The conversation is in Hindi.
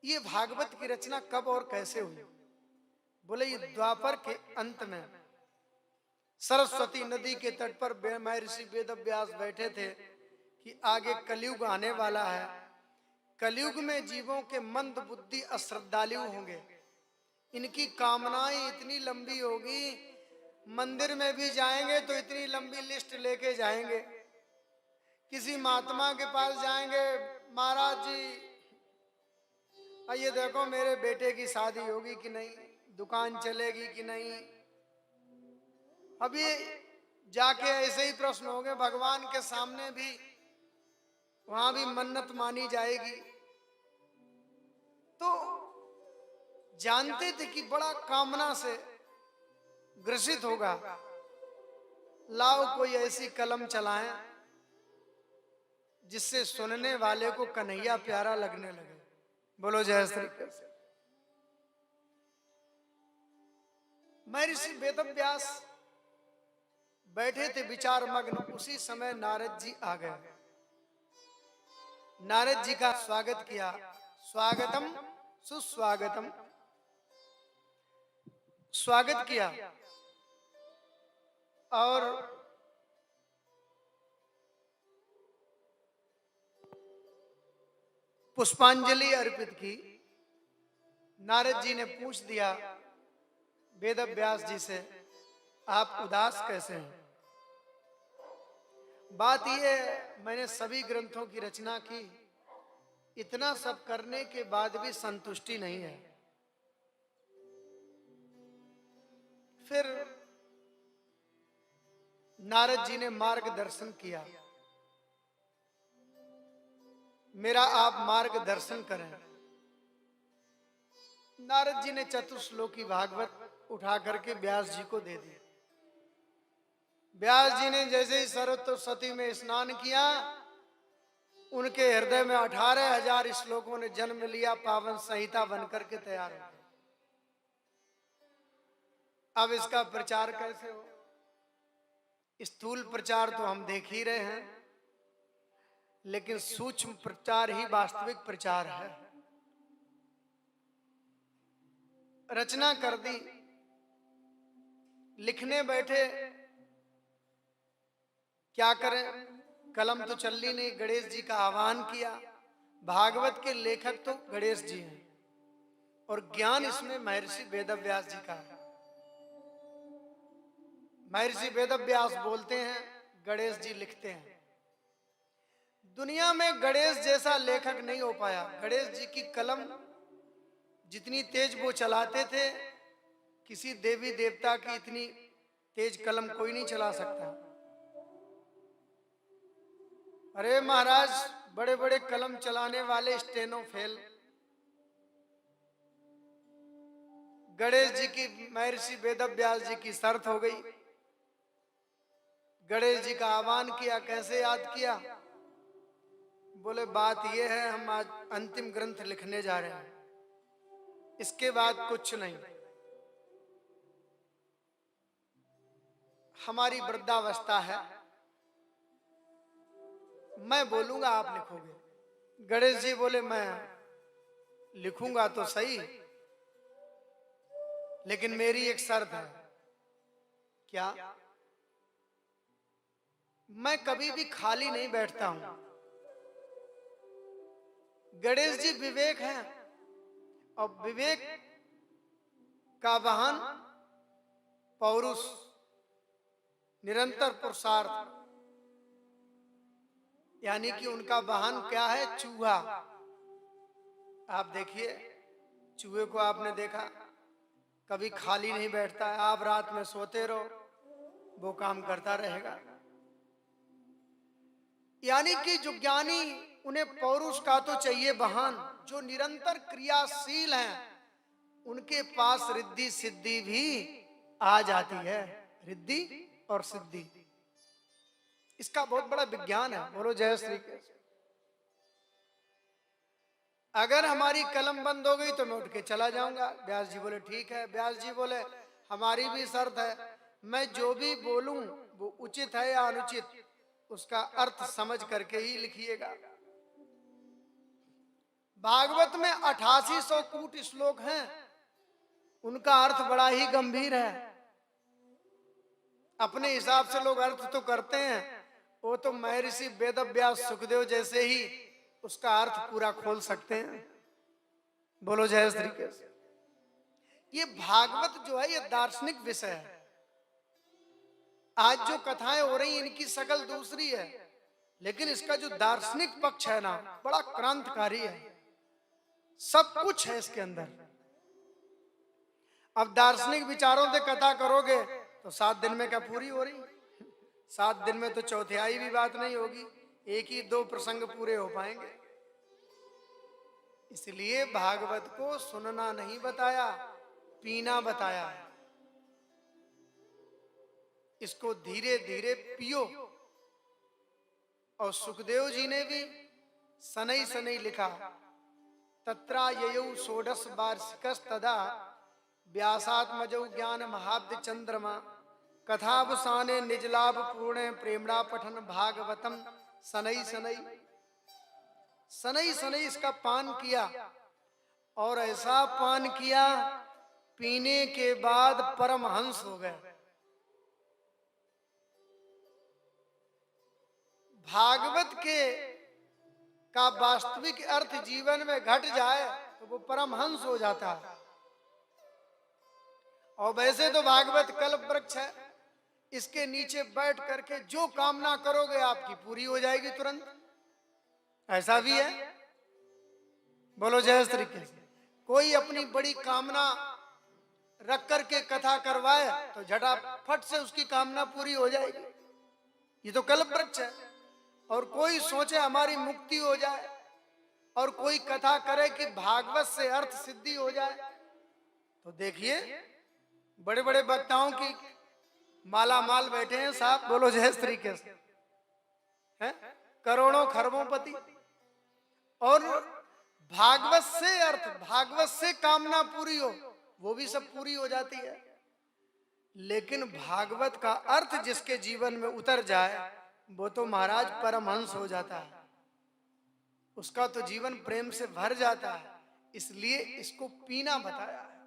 ये भागवत की रचना कब और कैसे हुई? बोले ये द्वापर के अंत में सरस्वती नदी के तट पर महर्षि वेद व्यास बैठे थे कि आगे कलयुग आने वाला है। कलयुग में जीवों के मंद बुद्धि अश्रद्धालु होंगे, इनकी कामनाएं इतनी लंबी होगी, मंदिर में भी जाएंगे तो इतनी लंबी लिस्ट लेके जाएंगे। किसी महात्मा के पास जाएंगे, महाराज जी ये देखो मेरे बेटे की शादी होगी कि नहीं, दुकान चलेगी कि नहीं। अभी जाके ऐसे ही प्रश्न होंगे, भगवान के सामने भी वहां भी मन्नत मानी जाएगी। तो जानते थे कि बड़ा कामना से ग्रसित होगा, लाओ कोई ऐसी कलम चलाएं जिससे सुनने वाले को कन्हैया प्यारा लगने लगे। बोलो जय श्री कृष्ण। महर्षि वेदव्यास बैठे थे विचार मग्न, उसी समय नारद जी आ गए। नारद जी का स्वागत किया, स्वागतम सुस्वागतम, स्वागत किया और पुष्पांजलि अर्पित की। नारद जी ने पूछ दिया वेदव्यास जी से, आप उदास कैसे हैं? बात यह, मैंने सभी ग्रंथों की रचना की, इतना सब करने के बाद भी संतुष्टि नहीं है। फिर नारद जी ने मार्गदर्शन किया, मेरा आप मार्गदर्शन करें। नारद जी ने चतुश्लोकी भागवत उठा करके व्यास जी को दे दी। व्यास जी ने जैसे ही सरस्वती में स्नान किया, उनके हृदय में 18,000 श्लोकों ने जन्म लिया, पावन संहिता बनकर के तैयार हो गई। अब इसका प्रचार कैसे हो? स्थूल प्रचार तो हम देख ही रहे हैं, लेकिन सूक्ष्म प्रचार ही वास्तविक प्रचार है। रचना कर दी, लिखने बैठे, क्या करें, कलम तो चल रही नहीं। गणेश जी का आह्वान किया। भागवत के लेखक तो गणेश जी हैं और ज्ञान इसमें महर्षि वेदव्यास जी का है। महर्षि वेदव्यास बोलते हैं, गणेश जी लिखते हैं। दुनिया में गणेश जैसा लेखक नहीं हो पाया। गणेश जी की कलम जितनी तेज वो चलाते थे, किसी देवी देवता की इतनी तेज कलम कोई नहीं चला सकता। अरे महाराज, बड़े बड़े कलम चलाने वाले स्टेनो फेल। गणेश जी की, महर्षि वेदव्यास जी की शर्त हो गई। गणेश जी का आह्वान किया। कैसे याद किया? बोले बात यह है, हम आज अंतिम ग्रंथ लिखने जा रहे हैं, इसके बाद कुछ नहीं। हमारी वृद्धावस्था है, मैं बोलूंगा आप लिखोगे। गणेश जी बोले मैं लिखूंगा तो सही, लेकिन मेरी एक शर्त है। क्या? मैं कभी भी खाली नहीं बैठता हूं। गणेश जी विवेक हैं और विवेक का वाहन पौरुष, निरंतर पुरुषार्थ, यानी कि उनका वाहन क्या है? चूहा। आप देखिए, चूहे को आपने देखा, कभी खाली नहीं बैठता है। आप रात में सोते रहो, वो काम करता रहेगा। यानी कि जो ज्ञानी, उन्हें पौरुष का तो चाहिए वाहन, जो निरंतर क्रियाशील हैं, उनके पास रिद्धि सिद्धि भी आ जाती है। रिद्धि और सिद्धि, इसका बहुत बड़ा विज्ञान है। बोलो जय श्री कृष्ण। अगर हमारी कलम बंद हो गई तो मैं उठ के चला जाऊंगा। व्यास जी बोले ठीक है। व्यास जी बोले हमारी भी शर्त है, मैं जो भी बोलूं वो उचित है या अनुचित, उसका अर्थ समझ करके ही लिखिएगा। भागवत में 8800 कूट श्लोक हैं, उनका अर्थ बड़ा ही गंभीर है। अपने हिसाब से लोग अर्थ तो करते हैं, वो तो महर्षि वेदव्यास सुखदेव जैसे ही उसका अर्थ पूरा खोल सकते हैं। बोलो जय श्री कृष्ण। ये भागवत जो है ये दार्शनिक विषय है। आज जो कथाएं हो रही हैं इनकी शकल दूसरी है, लेकिन इसका जो दार्शनिक पक्ष है ना, बड़ा क्रांतिकारी है। सब कुछ है इसके अंदर। अब दार्शनिक विचारों से कथा करोगे तो 7 दिन में क्या पूरी हो रही? 7 दिन में तो चौथाई भी बात नहीं होगी, एक ही 2 प्रसंग पूरे हो पाएंगे। इसलिए भागवत को सुनना नहीं बताया, पीना बताया है। इसको धीरे धीरे पियो। और सुखदेव जी ने भी सनई सनई लिखा, तत्रा ययौ षोडश वार्षिकस तदा व्यासात्मजौ ज्ञान महाब्द चंद्रमा कथावसाने निजलाभ पूर्ण प्रेमणा पठन भागवतम सनई सनई। सनई सनई इसका पान किया, और ऐसा पान किया पीने के बाद परमहंस हो गए। भागवत के का वास्तविक अर्थ जीवन में घट जाए तो वो परमहंस हो जाता है। और वैसे तो भागवत कल्प वृक्ष है, इसके नीचे बैठ करके जो कामना करोगे आपकी पूरी हो जाएगी तुरंत। ऐसा भी है। बोलो जय श्री कृष्ण। कोई अपनी बड़ी कामना रख करके कथा करवाए तो झटाफट से उसकी कामना पूरी हो जाएगी। ये तो कल्प वृक्ष है। और कोई सोचे हमारी मुक्ति हो जाए, और कोई कथा करे कि भागवत से अर्थ सिद्धि हो जाए, तो देखिए बड़े बड़े वक्ताओं की माला माल बैठे हैं साहब। बोलो जय श्री कृष्ण। हैं करोड़ों खरबों पति, और भागवत से अर्थ, भागवत से कामना पूरी हो, वो भी सब पूरी हो जाती है। लेकिन भागवत का अर्थ जिसके जीवन में उतर जाए वो तो महाराज परमहंस हो जाता है। उसका तो जीवन प्रेम से भर जाता है। इसलिए इसको पीना बताया है।